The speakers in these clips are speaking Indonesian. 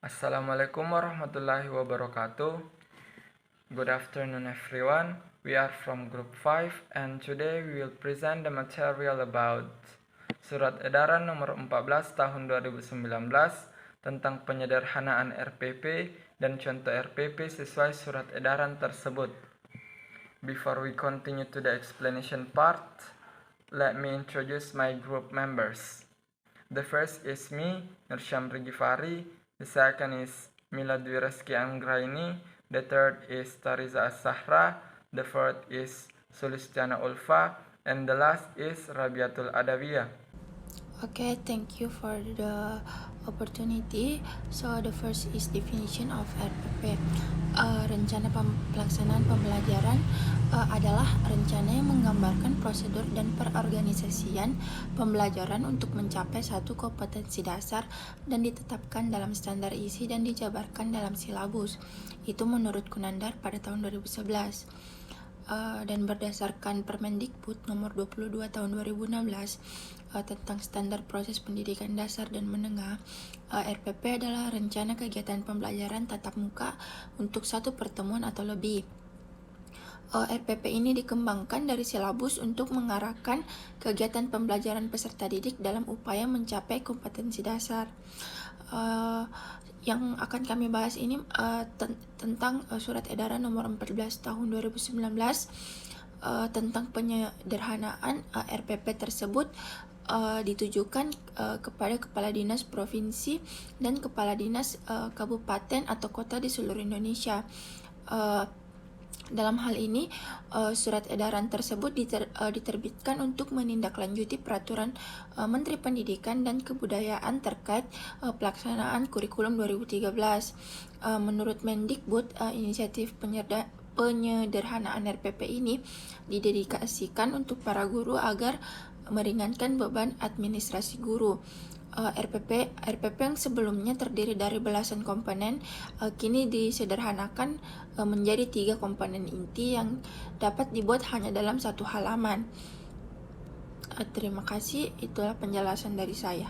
Assalamualaikum warahmatullahi wabarakatuh. Good afternoon, everyone. We are from Group 5 and today we will present the material about Surat Edaran Nomor 14 Tahun 2019 tentang penyederhanaan RPP dan contoh RPP sesuai Surat Edaran tersebut. Before we continue to the explanation part, let me introduce my group members. The first is me, Nursyam Rigifari. The second is Mila Dwi Reski Anggraini. The third is Tariza As-Sahra. The fourth is Sulistiana Ulfa. And the last is Rabiatul Adawiyah. Okay, thank you for the opportunity. So the first is definition of RPP. Rencana pelaksanaan pembelajaran adalah rencana yang menggambarkan prosedur dan perorganisasian pembelajaran untuk mencapai satu kompetensi dasar dan ditetapkan dalam standar isi dan dijabarkan dalam silabus. Itu menurut Kunandar pada tahun 2011. Dan berdasarkan Permendikbud nomor 22 tahun 2016 tentang standar proses pendidikan dasar dan menengah, RPP adalah rencana kegiatan pembelajaran tatap muka untuk satu pertemuan atau lebih. RPP ini dikembangkan dari silabus untuk mengarahkan kegiatan pembelajaran peserta didik dalam upaya mencapai kompetensi dasar. Yang akan kami bahas ini tentang Surat Edaran Nomor 14 Tahun 2019 tentang penyederhanaan RPP tersebut ditujukan kepada Kepala Dinas Provinsi dan Kepala Dinas Kabupaten atau Kota di seluruh Indonesia. Dalam hal ini, surat edaran tersebut diterbitkan untuk menindaklanjuti peraturan Menteri Pendidikan dan Kebudayaan terkait pelaksanaan kurikulum 2013. Menurut Mendikbud, inisiatif penyederhanaan RPP ini didedikasikan untuk para guru agar meringankan beban administrasi guru. RPP yang sebelumnya terdiri dari belasan komponen kini disederhanakan menjadi 3 komponen inti yang dapat dibuat hanya dalam satu halaman. Terima kasih, itulah penjelasan dari saya.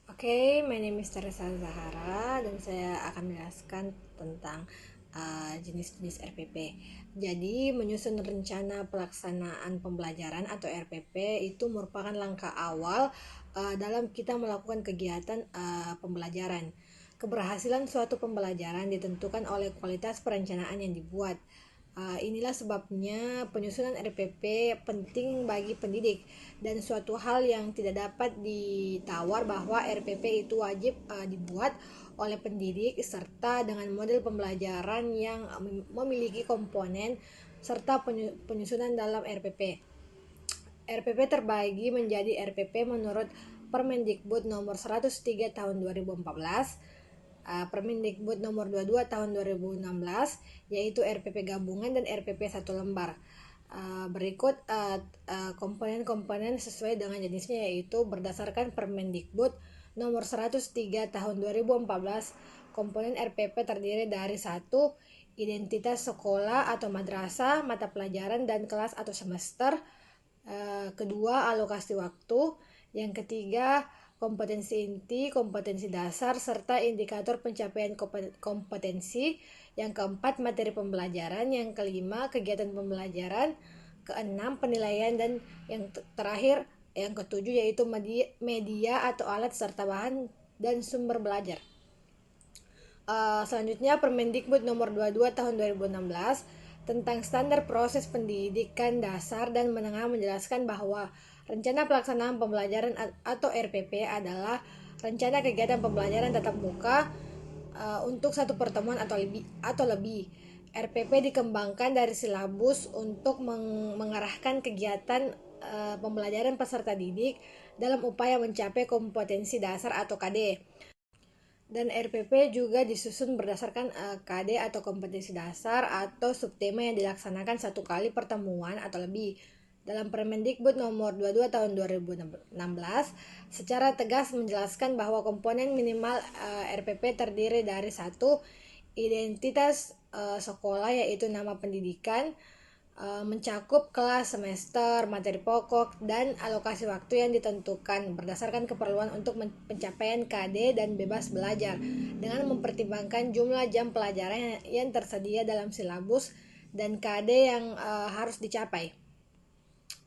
Oke, my name is Teresa Zahara dan saya akan menjelaskan tentang jenis-jenis RPP. Jadi, menyusun rencana pelaksanaan pembelajaran atau RPP itu merupakan langkah awal dalam kita melakukan kegiatan pembelajaran. Keberhasilan suatu pembelajaran ditentukan oleh kualitas perencanaan yang dibuat. Inilah sebabnya penyusunan RPP penting bagi pendidik dan suatu hal yang tidak dapat ditawar bahwa RPP itu wajib dibuat oleh pendidik serta dengan model pembelajaran yang memiliki komponen serta penyusunan dalam RPP. RPP terbagi menjadi RPP menurut Permendikbud nomor 103 tahun 2014, Permendikbud nomor 22 tahun 2016, yaitu RPP gabungan dan RPP satu lembar. Berikut komponen-komponen sesuai dengan jenisnya, yaitu berdasarkan Permendikbud nomor 103 tahun 2014, komponen RPP terdiri dari 1. Identitas sekolah atau madrasah, mata pelajaran dan kelas atau semester. Kedua, alokasi waktu. Yang ketiga, kompetensi inti, kompetensi dasar, serta indikator pencapaian kompetensi. Yang keempat, materi pembelajaran. Yang kelima, kegiatan pembelajaran. Keenam, penilaian. Dan yang terakhir, yang ketujuh, yaitu media atau alat serta bahan dan sumber belajar. Selanjutnya, Permendikbud nomor 22 tahun 2016 tentang standar proses pendidikan dasar dan menengah menjelaskan bahwa rencana pelaksanaan pembelajaran atau RPP adalah rencana kegiatan pembelajaran tatap muka untuk satu pertemuan atau lebih. RPP dikembangkan dari silabus untuk mengarahkan kegiatan pembelajaran peserta didik dalam upaya mencapai kompetensi dasar atau KD. Dan RPP juga disusun berdasarkan KD atau kompetensi dasar atau subtema yang dilaksanakan satu kali pertemuan atau lebih. Dalam Permendikbud nomor 22 tahun 2016 secara tegas menjelaskan bahwa komponen minimal RPP terdiri dari 1. Identitas sekolah, yaitu nama pendidikan. mencakup kelas, semester, materi pokok, dan alokasi waktu yang ditentukan berdasarkan keperluan untuk pencapaian KD dan bebas belajar dengan mempertimbangkan jumlah jam pelajaran yang tersedia dalam silabus dan KD yang harus dicapai.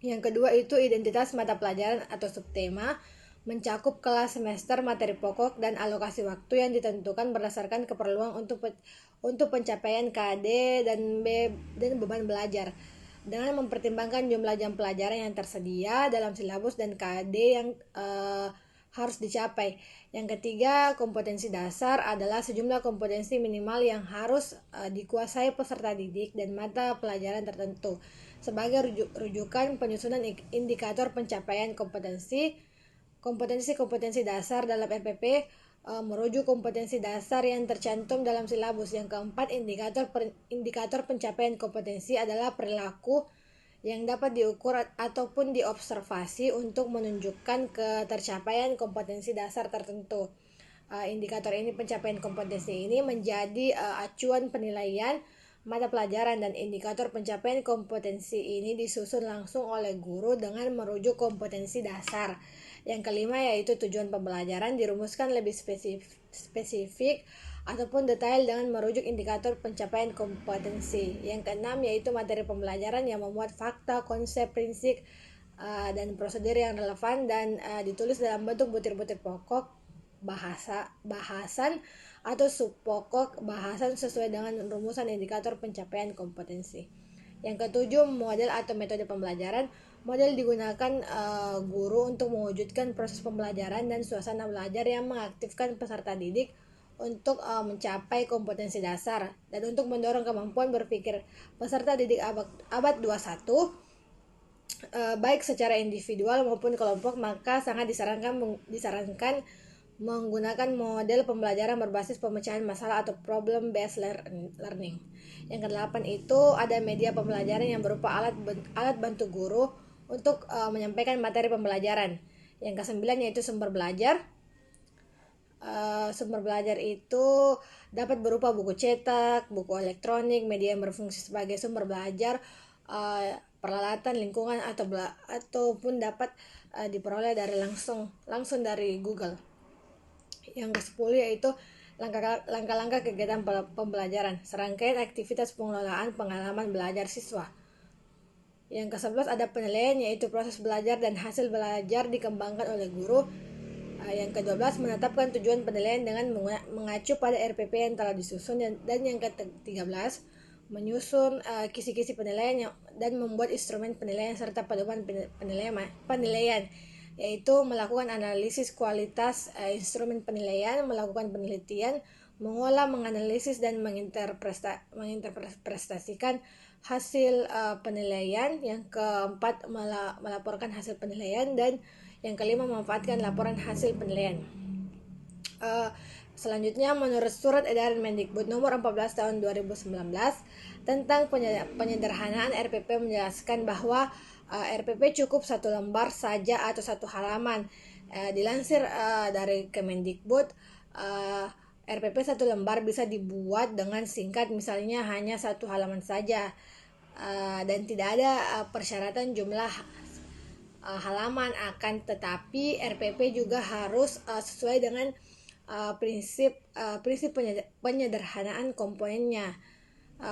Yang kedua itu identitas mata pelajaran atau subtema, mencakup kelas, semester, materi pokok, dan alokasi waktu yang ditentukan berdasarkan keperluan untuk pencapaian KD dan beban belajar dengan mempertimbangkan jumlah jam pelajaran yang tersedia dalam silabus dan KD yang harus dicapai. Yang ketiga, kompetensi dasar adalah sejumlah kompetensi minimal yang harus dikuasai peserta didik dan mata pelajaran tertentu sebagai rujukan penyusunan indikator pencapaian kompetensi dasar dalam RPP merujuk kompetensi dasar yang tercantum dalam silabus. Yang keempat, indikator pencapaian kompetensi adalah perilaku yang dapat diukur ataupun diobservasi untuk menunjukkan ketercapaian kompetensi dasar tertentu. Indikator ini pencapaian kompetensi ini menjadi acuan penilaian mata pelajaran, dan indikator pencapaian kompetensi ini disusun langsung oleh guru dengan merujuk kompetensi dasar. Yang kelima yaitu tujuan pembelajaran dirumuskan lebih spesifik ataupun detail dengan merujuk indikator pencapaian kompetensi. Yang keenam yaitu materi pembelajaran yang memuat fakta, konsep, prinsip, dan prosedur yang relevan dan ditulis dalam bentuk butir-butir pokok bahasan atau subpokok bahasan sesuai dengan rumusan indikator pencapaian kompetensi. Yang ketujuh, model atau metode pembelajaran. Model digunakan guru untuk mewujudkan proses pembelajaran dan suasana belajar yang mengaktifkan peserta didik untuk mencapai kompetensi dasar dan untuk mendorong kemampuan berpikir peserta didik abad 21 baik secara individual maupun kelompok, maka sangat disarankan menggunakan model pembelajaran berbasis pemecahan masalah atau problem based learning. Yang kedelapan itu ada media pembelajaran yang berupa alat bantu guru untuk menyampaikan materi pembelajaran. Yang kesembilan yaitu sumber belajar. Sumber belajar itu dapat berupa buku cetak, buku elektronik, media yang berfungsi sebagai sumber belajar, peralatan, lingkungan ataupun dapat diperoleh dari langsung dari Google. Yang ke-10 yaitu langkah-langkah kegiatan pembelajaran, serangkaian aktivitas pengelolaan pengalaman belajar siswa. Yang ke-11 ada penilaian, yaitu proses belajar dan hasil belajar dikembangkan oleh guru. Yang ke-12 menetapkan tujuan penilaian dengan mengacu pada RPP yang telah disusun, dan yang ke-13 menyusun kisi-kisi penilaian dan membuat instrumen penilaian serta pedoman penilaian, yaitu melakukan analisis kualitas instrumen penilaian, melakukan penelitian, mengolah, menganalisis, dan menginterpretasikan hasil penilaian. Yang keempat, melaporkan hasil penilaian, dan yang kelima, memanfaatkan laporan hasil penilaian. Selanjutnya, menurut Surat Edaran Mendikbud nomor 14 tahun 2019 tentang penyederhanaan RPP menjelaskan bahwa RPP cukup satu lembar saja atau satu halaman. Dilansir dari Kemendikbud, RPP satu lembar bisa dibuat dengan singkat, misalnya hanya satu halaman saja, dan tidak ada persyaratan jumlah halaman. Akan tetapi RPP juga harus sesuai dengan prinsip penyederhanaan komponennya.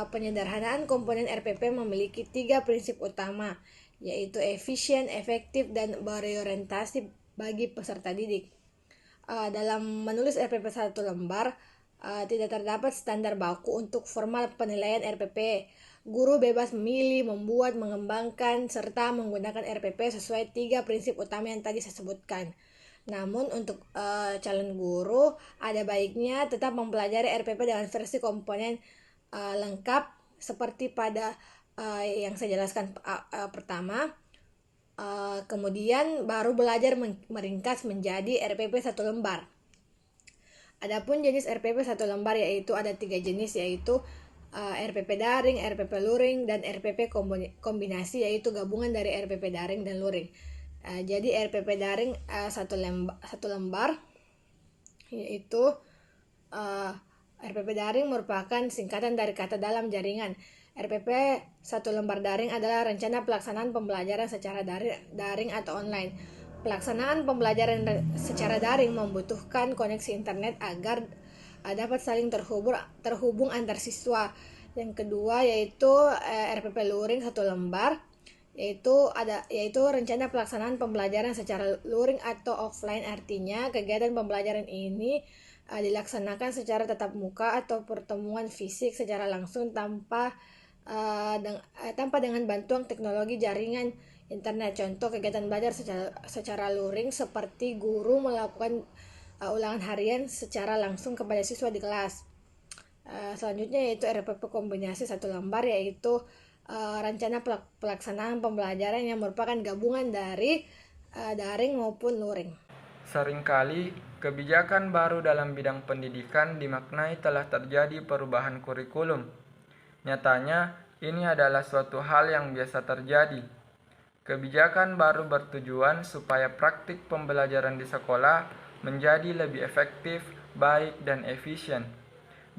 Penyederhanaan komponen RPP memiliki 3 prinsip utama, yaitu efisien, efektif, dan berorientasi bagi peserta didik. Dalam menulis RPP satu lembar, tidak terdapat standar baku untuk formal penilaian RPP. Guru bebas memilih, membuat, mengembangkan, serta menggunakan RPP sesuai 3 prinsip utama yang tadi saya sebutkan. Namun untuk calon guru ada baiknya tetap mempelajari RPP dengan versi komponen lengkap seperti pada yang saya jelaskan pertama, kemudian baru belajar meringkas menjadi RPP satu lembar. Adapun jenis RPP satu lembar yaitu ada 3 jenis, yaitu RPP daring, RPP luring, dan RPP kombinasi, yaitu gabungan dari RPP daring dan luring. Jadi RPP daring satu lembar yaitu RPP daring merupakan singkatan dari kata dalam jaringan. RPP 1 lembar daring adalah rencana pelaksanaan pembelajaran secara daring atau online. Pelaksanaan pembelajaran secara daring membutuhkan koneksi internet agar dapat saling terhubung antar siswa. Yang kedua yaitu RPP luring 1 lembar, yaitu rencana pelaksanaan pembelajaran secara luring atau offline. Artinya kegiatan pembelajaran ini dilaksanakan secara tatap muka atau pertemuan fisik secara langsung tanpa dengan bantuan teknologi jaringan internet. Contoh kegiatan belajar secara luring seperti guru melakukan ulangan harian secara langsung kepada siswa di kelas. Selanjutnya yaitu RPP kombinasi 1 lembar, yaitu rencana pelaksanaan pembelajaran yang merupakan gabungan dari daring maupun luring. Seringkali, kebijakan baru dalam bidang pendidikan dimaknai telah terjadi perubahan kurikulum. Nyatanya, ini adalah suatu hal yang biasa terjadi. Kebijakan baru bertujuan supaya praktik pembelajaran di sekolah menjadi lebih efektif, baik, dan efisien.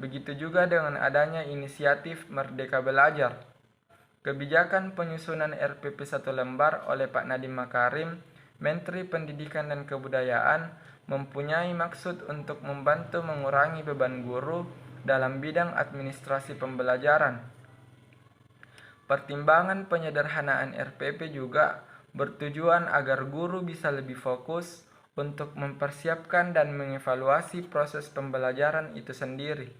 Begitu juga dengan adanya inisiatif Merdeka Belajar. Kebijakan penyusunan RPP 1 lembar oleh Pak Nadiem Makarim, Menteri Pendidikan dan Kebudayaan, mempunyai maksud untuk membantu mengurangi beban guru dalam bidang administrasi pembelajaran. Pertimbangan penyederhanaan RPP juga bertujuan agar guru bisa lebih fokus untuk mempersiapkan dan mengevaluasi proses pembelajaran itu sendiri.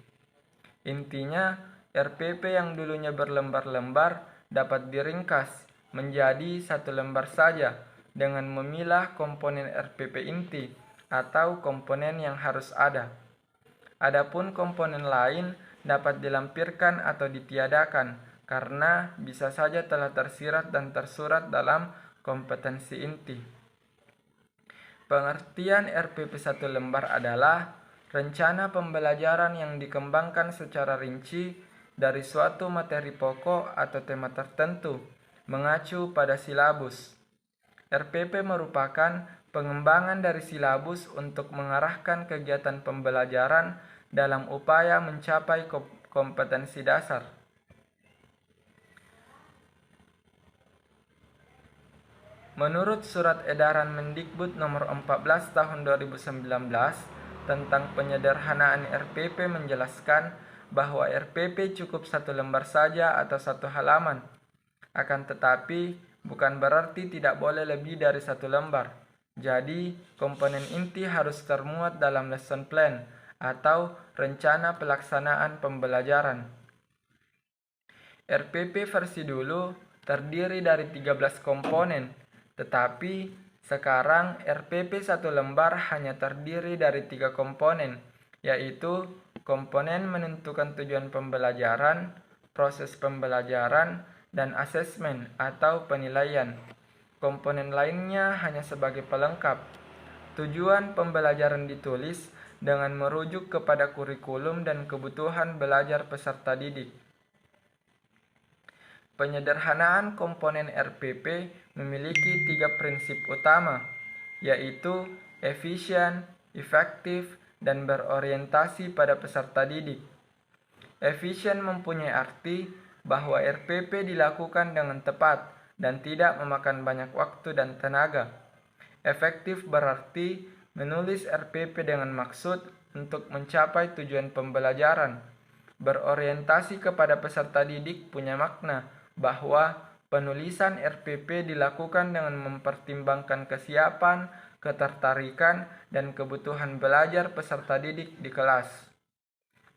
Intinya, RPP yang dulunya berlembar-lembar dapat diringkas menjadi 1 lembar saja dengan memilah komponen RPP inti atau komponen yang harus ada. Adapun komponen lain dapat dilampirkan atau ditiadakan karena bisa saja telah tersirat dan tersurat dalam kompetensi inti. Pengertian RPP 1 lembar adalah rencana pembelajaran yang dikembangkan secara rinci dari suatu materi pokok atau tema tertentu, mengacu pada silabus. RPP merupakan pengembangan dari silabus untuk mengarahkan kegiatan pembelajaran dalam upaya mencapai kompetensi dasar. Menurut Surat Edaran Mendikbud nomor 14 tahun 2019 tentang penyederhanaan RPP menjelaskan bahwa RPP cukup 1 lembar saja atau 1 halaman. Akan tetapi, bukan berarti tidak boleh lebih dari 1 lembar. Jadi, komponen inti harus termuat dalam lesson plan atau rencana pelaksanaan pembelajaran. RPP versi dulu terdiri dari 13 komponen, tetapi sekarang RPP 1 lembar hanya terdiri dari 3 komponen, yaitu komponen menentukan tujuan pembelajaran, proses pembelajaran, dan asesmen atau penilaian. Komponen lainnya hanya sebagai pelengkap. Tujuan pembelajaran ditulis dengan merujuk kepada kurikulum dan kebutuhan belajar peserta didik. Penyederhanaan komponen RPP memiliki 3 prinsip utama, yaitu efisien, efektif, dan berorientasi pada peserta didik. Efisien mempunyai arti bahwa RPP dilakukan dengan tepat dan tidak memakan banyak waktu dan tenaga. Efektif berarti menulis RPP dengan maksud untuk mencapai tujuan pembelajaran. Berorientasi kepada peserta didik punya makna bahwa penulisan RPP dilakukan dengan mempertimbangkan kesiapan, ketertarikan, dan kebutuhan belajar peserta didik di kelas.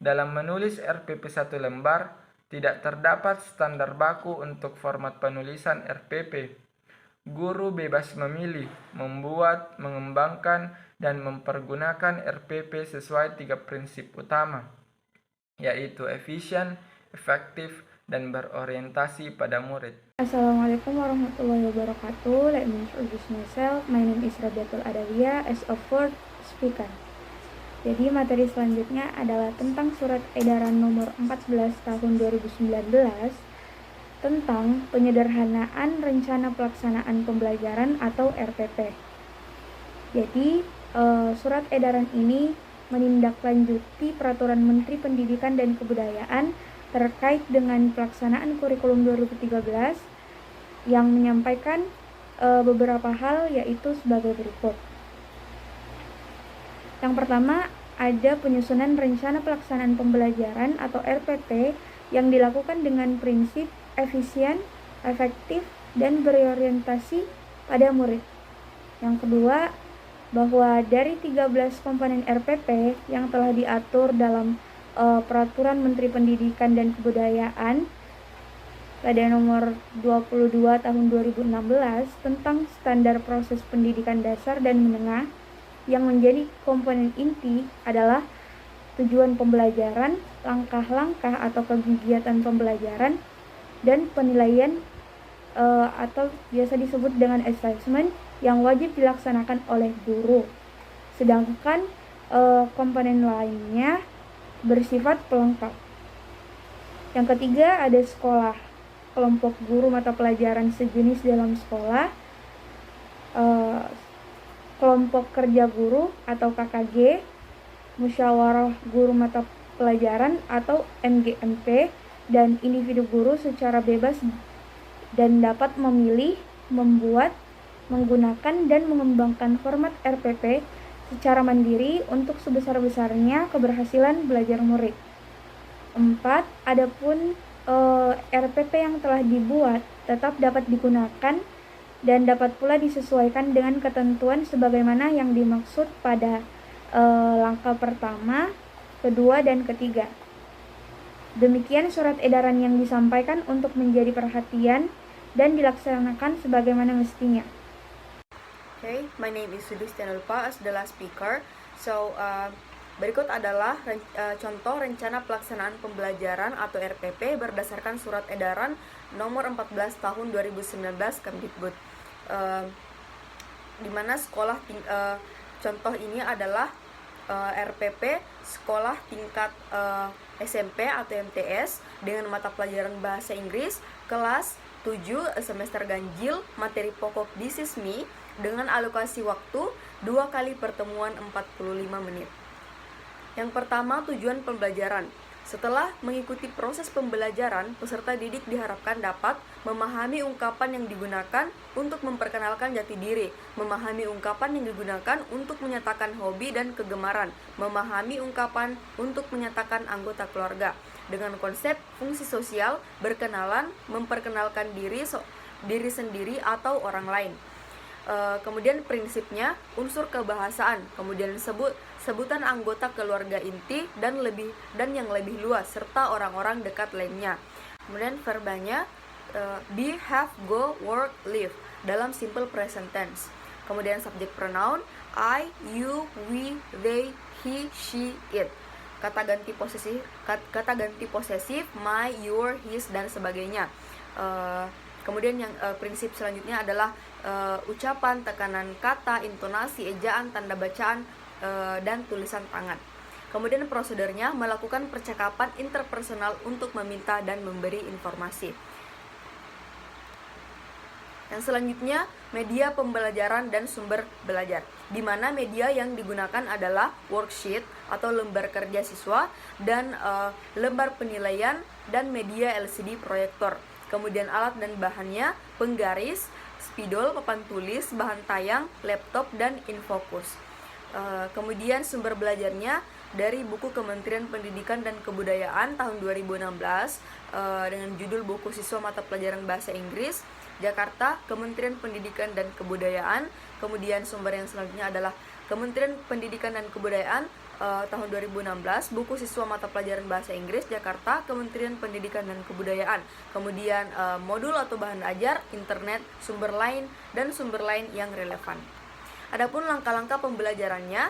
Dalam menulis RPP 1 lembar, tidak terdapat standar baku untuk format penulisan RPP. Guru bebas memilih, membuat, mengembangkan, dan mempergunakan RPP sesuai 3 prinsip utama, yaitu efisien, efektif, dan berorientasi pada murid. Assalamualaikum warahmatullahi wabarakatuh. Let me introduce myself. My name is Rabiatul Adawiyah as a fourth speaker. Jadi materi selanjutnya adalah tentang Surat Edaran nomor 14 tahun 2019 tentang penyederhanaan rencana pelaksanaan pembelajaran atau RPP. Jadi surat edaran ini menindaklanjuti Peraturan Menteri Pendidikan dan Kebudayaan terkait dengan pelaksanaan kurikulum 2013 yang menyampaikan beberapa hal, yaitu sebagai berikut. Yang pertama, ada penyusunan rencana pelaksanaan pembelajaran atau RPP yang dilakukan dengan prinsip efisien, efektif, dan berorientasi pada murid. Yang kedua, bahwa dari 13 komponen RPP yang telah diatur dalam Peraturan Menteri Pendidikan dan Kebudayaan pada nomor 22 tahun 2016 tentang standar proses pendidikan dasar dan menengah, yang menjadi komponen inti adalah tujuan pembelajaran, langkah-langkah atau kegiatan pembelajaran, dan penilaian atau biasa disebut dengan assessment yang wajib dilaksanakan oleh guru. Sedangkan komponen lainnya bersifat pelengkap. Yang ketiga, ada sekolah, kelompok guru mata pelajaran sejenis dalam sekolah, kelompok kerja guru atau KKG, musyawarah guru mata pelajaran atau MGMP, dan individu guru secara bebas dan dapat memilih, membuat, menggunakan, dan mengembangkan format RPP secara mandiri untuk sebesar-besarnya keberhasilan belajar murid. 4. Adapun RPP yang telah dibuat tetap dapat digunakan dan dapat pula disesuaikan dengan ketentuan sebagaimana yang dimaksud pada langkah pertama, kedua, dan ketiga. Demikian surat edaran yang disampaikan untuk menjadi perhatian dan dilaksanakan sebagaimana mestinya. Okay, my name is Sudistiana Lupa as the last speaker. So, berikut adalah contoh rencana pelaksanaan pembelajaran atau RPP berdasarkan surat edaran nomor 14 tahun 2019 Kemdikbud. Di mana sekolah contoh ini adalah RPP sekolah tingkat SMP atau MTS dengan mata pelajaran bahasa Inggris kelas 7 semester ganjil, materi pokok This is Me dengan alokasi waktu 2 kali pertemuan 45 menit. Yang pertama, tujuan pembelajaran. Setelah mengikuti proses pembelajaran, peserta didik diharapkan dapat memahami ungkapan yang digunakan untuk memperkenalkan jati diri, memahami ungkapan yang digunakan untuk menyatakan hobi dan kegemaran, memahami ungkapan untuk menyatakan anggota keluarga. Dengan konsep fungsi sosial, berkenalan, memperkenalkan diri sendiri atau orang lain. Kemudian prinsipnya unsur kebahasaan, kemudian sebutan anggota keluarga inti dan yang lebih luas serta orang-orang dekat lainnya. Kemudian verbanya be, have, go, work, live dalam simple present tense. Kemudian subject pronoun I, you, we, they, he, she, it. Kata ganti posesif my, your, his dan sebagainya. Kemudian yang prinsip selanjutnya adalah ucapan, tekanan kata, intonasi, ejaan, tanda bacaan, dan tulisan tangan. Kemudian prosedurnya melakukan percakapan interpersonal untuk meminta dan memberi informasi. Yang selanjutnya, media pembelajaran dan sumber belajar, di mana media yang digunakan adalah worksheet atau lembar kerja siswa dan lembar penilaian dan media LCD proyektor. Kemudian alat dan bahannya, penggaris, spidol, papan tulis, bahan tayang, laptop, dan infocus. Kemudian sumber belajarnya dari buku Kementerian Pendidikan dan Kebudayaan tahun 2016 dengan judul buku siswa mata pelajaran bahasa Inggris, Jakarta, Kementerian Pendidikan dan Kebudayaan. Kemudian sumber yang selanjutnya adalah Kementerian Pendidikan dan Kebudayaan tahun 2016, buku siswa mata pelajaran bahasa Inggris, Jakarta, Kementerian Pendidikan dan Kebudayaan. Kemudian modul atau bahan ajar, internet, sumber lain, dan sumber lain yang relevan. Adapun langkah-langkah pembelajarannya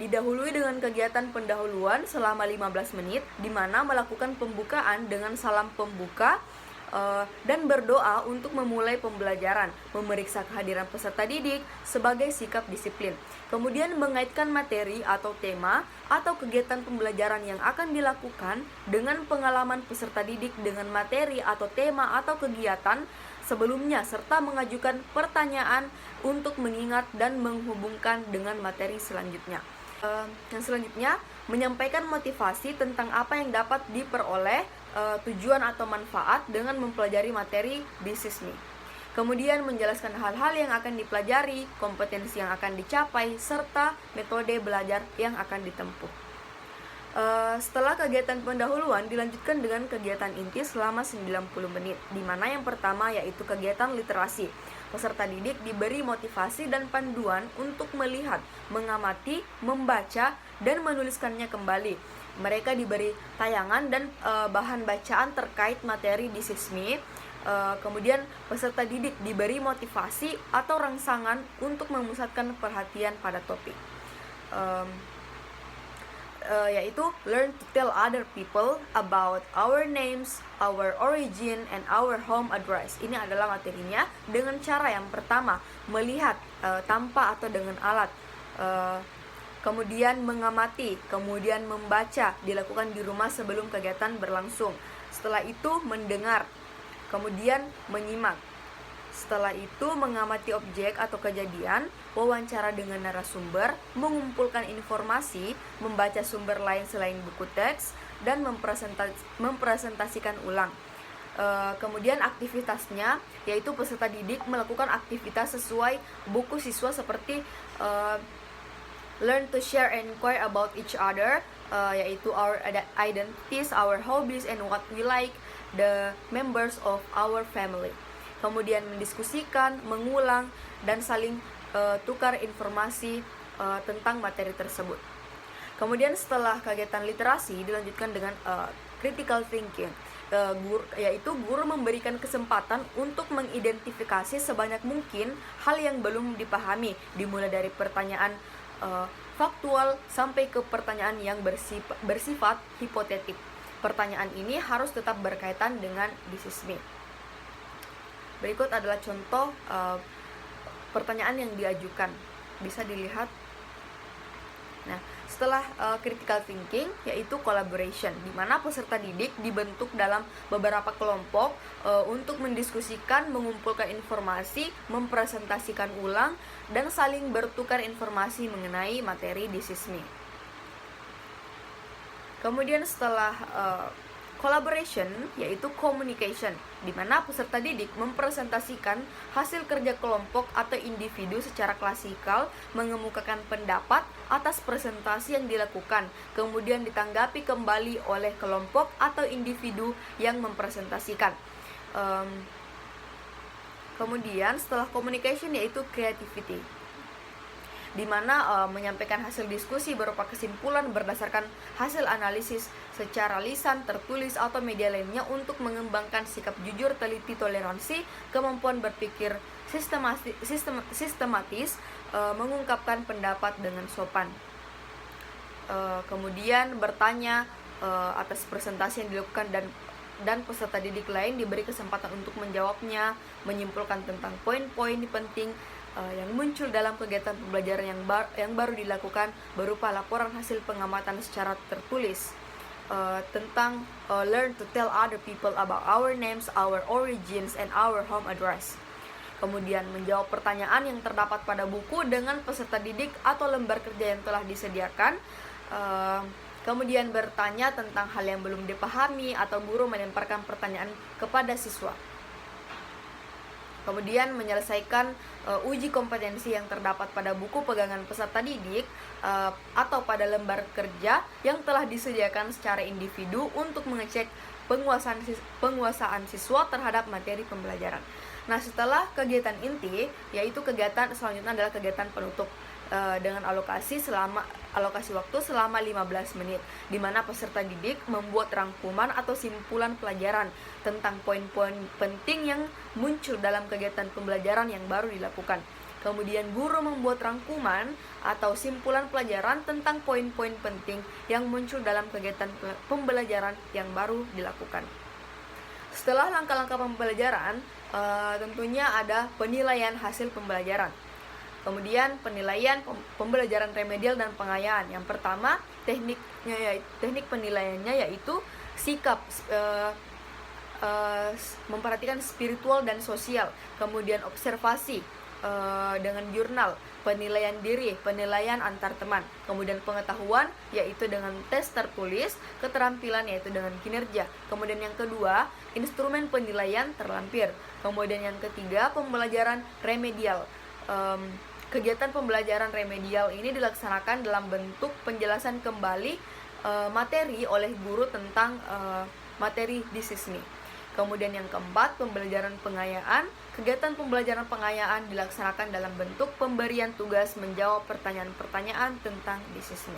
didahului dengan kegiatan pendahuluan selama 15 menit, di mana melakukan pembukaan dengan salam pembuka dan berdoa untuk memulai pembelajaran, memeriksa kehadiran peserta didik sebagai sikap disiplin. Kemudian mengaitkan materi atau tema atau kegiatan pembelajaran yang akan dilakukan dengan pengalaman peserta didik dengan materi atau tema atau kegiatan sebelumnya, serta mengajukan pertanyaan untuk mengingat dan menghubungkan dengan materi selanjutnya. Yang selanjutnya, menyampaikan motivasi tentang apa yang dapat diperoleh, tujuan atau manfaat dengan mempelajari materi di SISMI. Kemudian menjelaskan hal-hal yang akan dipelajari, kompetensi yang akan dicapai, serta metode belajar yang akan ditempuh. Setelah kegiatan pendahuluan dilanjutkan dengan kegiatan inti selama 90 menit, di mana yang pertama yaitu kegiatan literasi. Peserta didik diberi motivasi dan panduan untuk melihat, mengamati, membaca, dan menuliskannya kembali. Mereka diberi tayangan dan bahan bacaan terkait materi di SISMI. Kemudian peserta didik diberi motivasi atau rangsangan untuk memusatkan perhatian pada topik. Yaitu learn to tell other people about our names, our origin, and our home address. Ini adalah materinya dengan cara yang pertama, melihat tanpa atau dengan alat, kemudian mengamati, kemudian membaca, dilakukan di rumah sebelum kegiatan berlangsung. Setelah itu mendengar, kemudian menyimak. Setelah itu mengamati objek atau kejadian, wawancara dengan narasumber, mengumpulkan informasi, membaca sumber lain selain buku teks, dan mempresentasikan ulang. Kemudian aktivitasnya, yaitu peserta didik melakukan aktivitas sesuai buku siswa seperti learn to share and inquire about each other, yaitu our identities, our hobbies, and what we like, the members of our family. Kemudian mendiskusikan, mengulang, dan saling tukar informasi tentang materi tersebut. Kemudian setelah kegiatan literasi dilanjutkan dengan critical thinking, yaitu guru memberikan kesempatan untuk mengidentifikasi sebanyak mungkin hal yang belum dipahami, dimulai dari pertanyaan faktual sampai ke pertanyaan yang bersifat hipotetik. Pertanyaan ini harus tetap berkaitan dengan di SISMI. Berikut adalah contoh pertanyaan yang diajukan, bisa dilihat. Nah, setelah critical thinking, yaitu collaboration, di mana peserta didik dibentuk dalam beberapa kelompok untuk mendiskusikan, mengumpulkan informasi, mempresentasikan ulang, dan saling bertukar informasi mengenai materi di SISMI. Kemudian setelah collaboration, yaitu communication, di mana peserta didik mempresentasikan hasil kerja kelompok atau individu secara klasikal, mengemukakan pendapat atas presentasi yang dilakukan, kemudian ditanggapi kembali oleh kelompok atau individu yang mempresentasikan. Kemudian setelah communication, yaitu creativity, di mana menyampaikan hasil diskusi berupa kesimpulan berdasarkan hasil analisis secara lisan, tertulis, atau media lainnya untuk mengembangkan sikap jujur, teliti, toleransi, kemampuan berpikir sistematis, mengungkapkan pendapat dengan sopan. Kemudian bertanya atas presentasi yang dilakukan dan peserta didik lain diberi kesempatan untuk menjawabnya, menyimpulkan tentang poin-poin penting yang muncul dalam kegiatan pembelajaran yang baru dilakukan berupa laporan hasil pengamatan secara tertulis tentang learn to tell other people about our names, our origins, and our home address. Kemudian menjawab pertanyaan yang terdapat pada buku dengan peserta didik atau lembar kerja yang telah disediakan. Kemudian bertanya tentang hal yang belum dipahami atau guru melemparkan pertanyaan kepada siswa. Kemudian menyelesaikan uji kompetensi yang terdapat pada buku pegangan peserta didik atau pada lembar kerja yang telah disediakan secara individu untuk mengecek penguasaan siswa terhadap materi pembelajaran. Nah, setelah kegiatan inti, yaitu kegiatan selanjutnya adalah kegiatan penutup dengan alokasi waktu selama 15 menit, di mana peserta didik membuat rangkuman atau simpulan pelajaran tentang poin-poin penting yang muncul dalam kegiatan pembelajaran yang baru dilakukan. Kemudian guru membuat rangkuman atau simpulan pelajaran tentang poin-poin penting yang muncul dalam kegiatan pembelajaran yang baru dilakukan. Setelah langkah-langkah pembelajaran, tentunya ada penilaian hasil pembelajaran. Kemudian penilaian pembelajaran remedial dan pengayaan. Yang pertama, teknik penilaiannya yaitu sikap, memperhatikan spiritual dan sosial. Kemudian observasi, dengan jurnal, penilaian diri, penilaian antar teman, kemudian pengetahuan yaitu dengan tes tertulis, keterampilan yaitu dengan kinerja. Kemudian yang kedua, instrumen penilaian terlampir. Kemudian yang ketiga, pembelajaran remedial. Kegiatan pembelajaran remedial ini dilaksanakan dalam bentuk penjelasan kembali materi oleh guru tentang materi di sismi. Kemudian yang keempat, pembelajaran pengayaan. Kegiatan pembelajaran pengayaan dilaksanakan dalam bentuk pemberian tugas menjawab pertanyaan-pertanyaan tentang di sismi.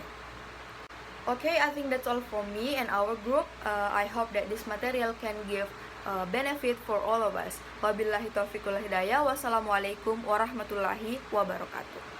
Okay, I think that's all for me and our group. I hope that this material can give benefit for all of us. Wabillahi taufiq wal hidayah. Wassalamualaikum warahmatullahi wabarakatuh.